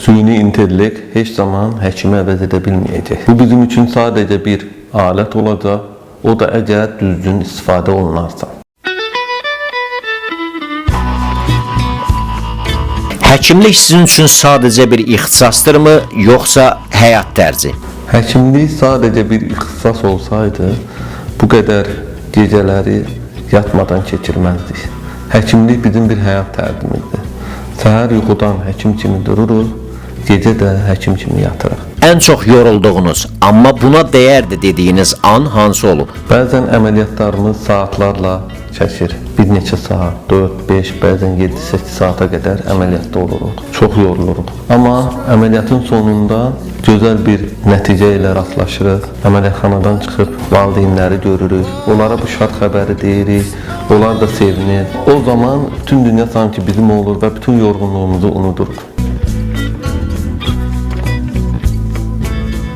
Süni intellekt heç zaman həkimi əvəz edə bilməyəcək. Bu bizim üçün sadəcə bir alət olacaq. O da əgər düzgün istifadə olunarsa. Həkimlik sizin üçün sadəcə bir ixtisasdırmı, yoxsa həyat tərzi? Həkimlik sadəcə bir ixtisas olsaydı, bu qədər gecələri yatmadan keçirməzdik. Həkimlik bizim bir həyat tərzimizdir. Səhər yuxudan həkim kimi dururuq, gecə də həkim kimi yatırıq. Ən çox yorulduğunuz, amma buna dəyərdi dediyiniz an hansı olub? Bəzən əməliyyatlarımız saatlarla çəkir. Bir neçə saat, 4, 5, bəzən 7-8 saata qədər əməliyyatda oluruq. Çox yoruluruq. Amma əməliyyatın sonunda gözəl bir nəticə ilə rastlaşırıq. Əməliyyatxanadan çıxıb valideynləri görürük. Onlara bu şad xəbəri deyirik. Onlar da sevinir. O zaman bütün dünya sanki bizim olur və bütün yorğunluğumuzu unuduruq.